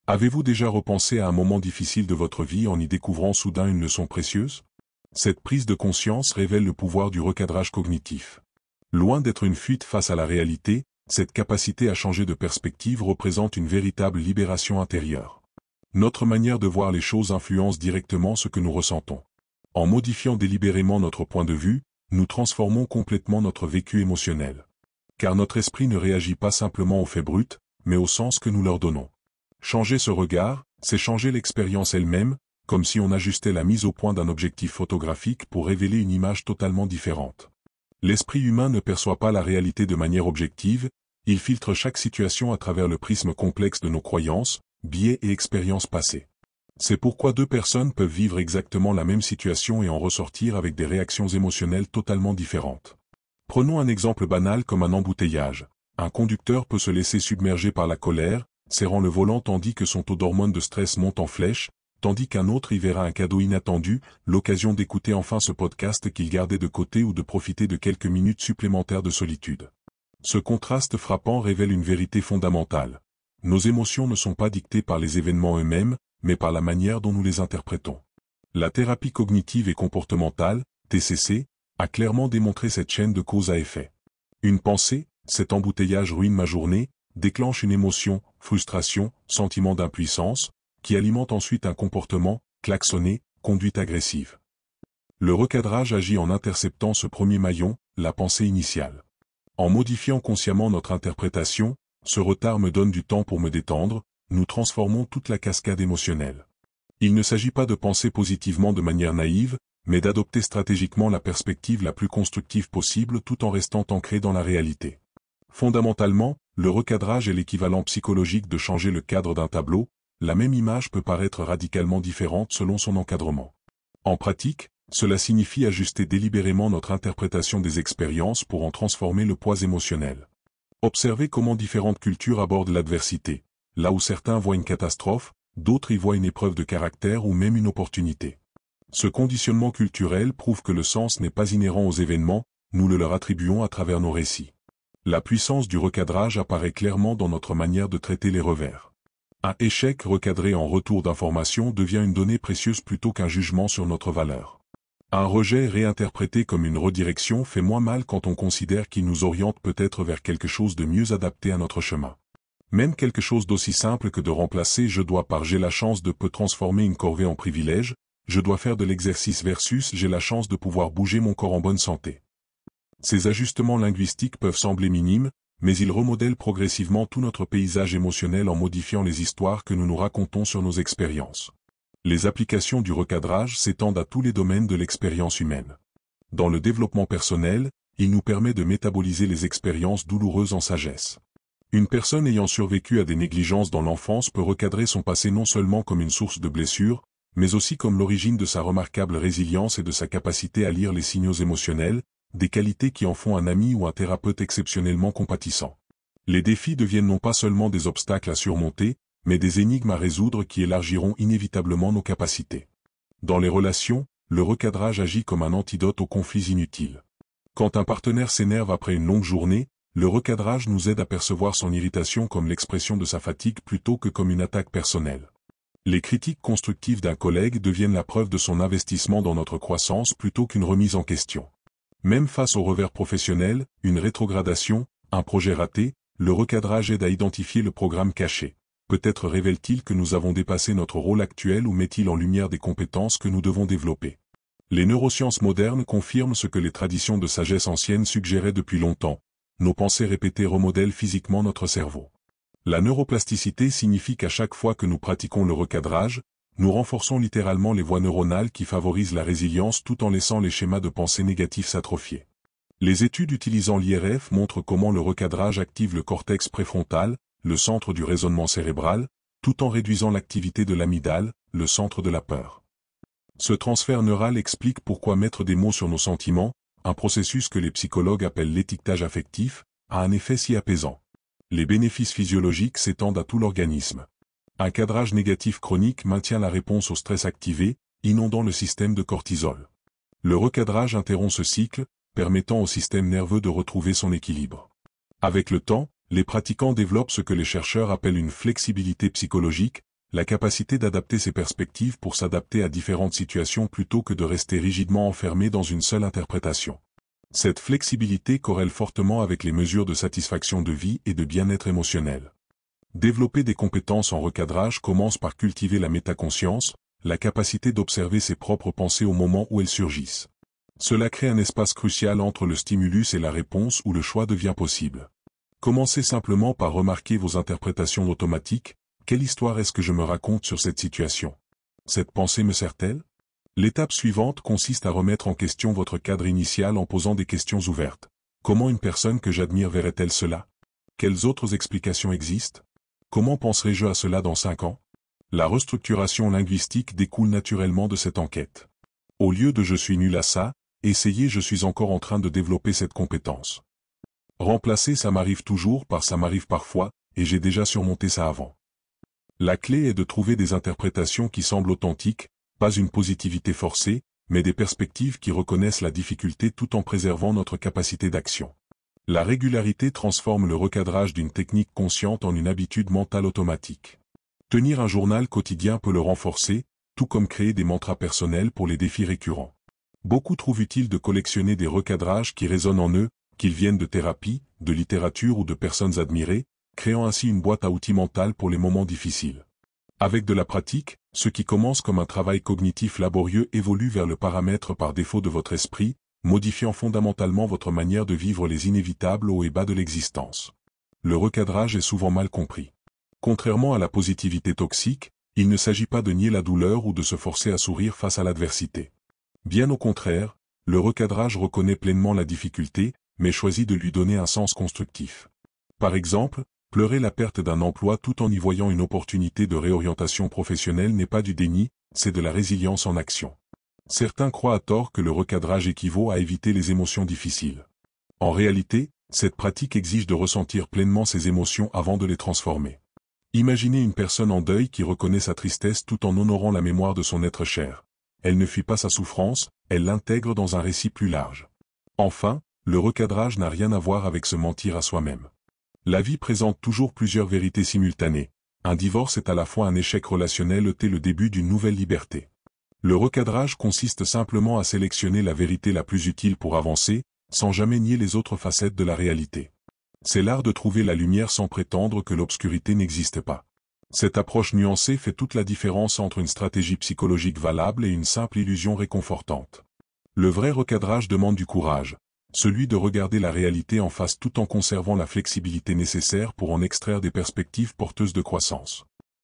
Avez-vous déjà repensé à un moment difficile de votre vie en y découvrant soudain une leçon précieuse? Cette prise de conscience révèle le pouvoir du recadrage cognitif. Loin d'être une fuite face à la réalité, cette capacité à changer de perspective représente une véritable libération intérieure. Notre manière de voir les choses influence directement ce que nous ressentons. En modifiant délibérément notre point de vue, nous transformons complètement notre vécu émotionnel. Car notre esprit ne réagit pas simplement aux faits bruts, mais au sens que nous leur donnons. Changer ce regard, c'est changer l'expérience elle-même, comme si on ajustait la mise au point d'un objectif photographique pour révéler une image totalement différente. L'esprit humain ne perçoit pas la réalité de manière objective, il filtre chaque situation à travers le prisme complexe de nos croyances, biais et expériences passées. C'est pourquoi deux personnes peuvent vivre exactement la même situation et en ressortir avec des réactions émotionnelles totalement différentes. Prenons un exemple banal comme un embouteillage. Un conducteur peut se laisser submerger par la colère, serrant le volant tandis que son taux d'hormones de stress monte en flèche, tandis qu'un autre y verra un cadeau inattendu, l'occasion d'écouter enfin ce podcast qu'il gardait de côté ou de profiter de quelques minutes supplémentaires de solitude. Ce contraste frappant révèle une vérité fondamentale. Nos émotions ne sont pas dictées par les événements eux-mêmes, mais par la manière dont nous les interprétons. La thérapie cognitive et comportementale, TCC, a clairement démontré cette chaîne de cause à effet. Une pensée, cet embouteillage ruine ma journée, déclenche une émotion, frustration, sentiment d'impuissance, qui alimente ensuite un comportement, klaxonner, conduite agressive. Le recadrage agit en interceptant ce premier maillon, la pensée initiale. En modifiant consciemment notre interprétation, ce retard me donne du temps pour me détendre, nous transformons toute la cascade émotionnelle. Il ne s'agit pas de penser positivement de manière naïve, mais d'adopter stratégiquement la perspective la plus constructive possible tout en restant ancré dans la réalité. Fondamentalement, le recadrage est l'équivalent psychologique de changer le cadre d'un tableau, la même image peut paraître radicalement différente selon son encadrement. En pratique, cela signifie ajuster délibérément notre interprétation des expériences pour en transformer le poids émotionnel. Observez comment différentes cultures abordent l'adversité. Là où certains voient une catastrophe, d'autres y voient une épreuve de caractère ou même une opportunité. Ce conditionnement culturel prouve que le sens n'est pas inhérent aux événements, nous le leur attribuons à travers nos récits. La puissance du recadrage apparaît clairement dans notre manière de traiter les revers. Un échec recadré en retour d'information devient une donnée précieuse plutôt qu'un jugement sur notre valeur. Un rejet réinterprété comme une redirection fait moins mal quand on considère qu'il nous oriente peut-être vers quelque chose de mieux adapté à notre chemin. Même quelque chose d'aussi simple que de remplacer je dois par j'ai la chance de peut transformer une corvée en privilège, je dois faire de l'exercice versus j'ai la chance de pouvoir bouger mon corps en bonne santé. Ces ajustements linguistiques peuvent sembler minimes, mais ils remodèlent progressivement tout notre paysage émotionnel en modifiant les histoires que nous nous racontons sur nos expériences. Les applications du recadrage s'étendent à tous les domaines de l'expérience humaine. Dans le développement personnel, il nous permet de métaboliser les expériences douloureuses en sagesse. Une personne ayant survécu à des négligences dans l'enfance peut recadrer son passé non seulement comme une source de blessures, mais aussi comme l'origine de sa remarquable résilience et de sa capacité à lire les signaux émotionnels, des qualités qui en font un ami ou un thérapeute exceptionnellement compatissant. Les défis deviennent non pas seulement des obstacles à surmonter, mais des énigmes à résoudre qui élargiront inévitablement nos capacités. Dans les relations, le recadrage agit comme un antidote aux conflits inutiles. Quand un partenaire s'énerve après une longue journée, le recadrage nous aide à percevoir son irritation comme l'expression de sa fatigue plutôt que comme une attaque personnelle. Les critiques constructives d'un collègue deviennent la preuve de son investissement dans notre croissance plutôt qu'une remise en question. Même face au revers professionnel, une rétrogradation, un projet raté, le recadrage aide à identifier le programme caché. Peut-être révèle-t-il que nous avons dépassé notre rôle actuel ou met-il en lumière des compétences que nous devons développer. Les neurosciences modernes confirment ce que les traditions de sagesse ancienne suggéraient depuis longtemps. Nos pensées répétées remodèlent physiquement notre cerveau. La neuroplasticité signifie qu'à chaque fois que nous pratiquons le recadrage, nous renforçons littéralement les voies neuronales qui favorisent la résilience tout en laissant les schémas de pensée négatifs s'atrophier. Les études utilisant l'IRF montrent comment le recadrage active le cortex préfrontal, le centre du raisonnement cérébral, tout en réduisant l'activité de l'amygdale, le centre de la peur. Ce transfert neural explique pourquoi mettre des mots sur nos sentiments, un processus que les psychologues appellent l'étiquetage affectif, a un effet si apaisant. Les bénéfices physiologiques s'étendent à tout l'organisme. Un cadrage négatif chronique maintient la réponse au stress activé, inondant le système de cortisol. Le recadrage interrompt ce cycle, permettant au système nerveux de retrouver son équilibre. Avec le temps, les pratiquants développent ce que les chercheurs appellent une flexibilité psychologique, la capacité d'adapter ses perspectives pour s'adapter à différentes situations plutôt que de rester rigidement enfermé dans une seule interprétation. Cette flexibilité corrèle fortement avec les mesures de satisfaction de vie et de bien-être émotionnel. Développer des compétences en recadrage commence par cultiver la métaconscience, la capacité d'observer ses propres pensées au moment où elles surgissent. Cela crée un espace crucial entre le stimulus et la réponse où le choix devient possible. Commencez simplement par remarquer vos interprétations automatiques. Quelle histoire est-ce que je me raconte sur cette situation? Cette pensée me sert-elle? L'étape suivante consiste à remettre en question votre cadre initial en posant des questions ouvertes. Comment une personne que j'admire verrait-elle cela? Quelles autres explications existent? Comment penserai-je à cela dans 5 ans? La restructuration linguistique découle naturellement de cette enquête. Au lieu de « je suis nul à ça », essayez « je suis encore en train de développer cette compétence ». Remplacez « ça m'arrive toujours » par « ça m'arrive parfois, et j'ai déjà surmonté ça avant ». La clé est de trouver des interprétations qui semblent authentiques, pas une positivité forcée, mais des perspectives qui reconnaissent la difficulté tout en préservant notre capacité d'action. La régularité transforme le recadrage d'une technique consciente en une habitude mentale automatique. Tenir un journal quotidien peut le renforcer, tout comme créer des mantras personnels pour les défis récurrents. Beaucoup trouvent utile de collectionner des recadrages qui résonnent en eux, qu'ils viennent de thérapie, de littérature ou de personnes admirées, créant ainsi une boîte à outils mentale pour les moments difficiles. Avec de la pratique, ce qui commence comme un travail cognitif laborieux évolue vers le paramètre par défaut de votre esprit, modifiant fondamentalement votre manière de vivre les inévitables hauts et bas de l'existence. Le recadrage est souvent mal compris. Contrairement à la positivité toxique, il ne s'agit pas de nier la douleur ou de se forcer à sourire face à l'adversité. Bien au contraire, le recadrage reconnaît pleinement la difficulté, mais choisit de lui donner un sens constructif. Par exemple, pleurer la perte d'un emploi tout en y voyant une opportunité de réorientation professionnelle n'est pas du déni, c'est de la résilience en action. Certains croient à tort que le recadrage équivaut à éviter les émotions difficiles. En réalité, cette pratique exige de ressentir pleinement ses émotions avant de les transformer. Imaginez une personne en deuil qui reconnaît sa tristesse tout en honorant la mémoire de son être cher. Elle ne fuit pas sa souffrance, elle l'intègre dans un récit plus large. Enfin, le recadrage n'a rien à voir avec se mentir à soi-même. La vie présente toujours plusieurs vérités simultanées. Un divorce est à la fois un échec relationnel et le début d'une nouvelle liberté. Le recadrage consiste simplement à sélectionner la vérité la plus utile pour avancer, sans jamais nier les autres facettes de la réalité. C'est l'art de trouver la lumière sans prétendre que l'obscurité n'existe pas. Cette approche nuancée fait toute la différence entre une stratégie psychologique valable et une simple illusion réconfortante. Le vrai recadrage demande du courage, celui de regarder la réalité en face tout en conservant la flexibilité nécessaire pour en extraire des perspectives porteuses de croissance.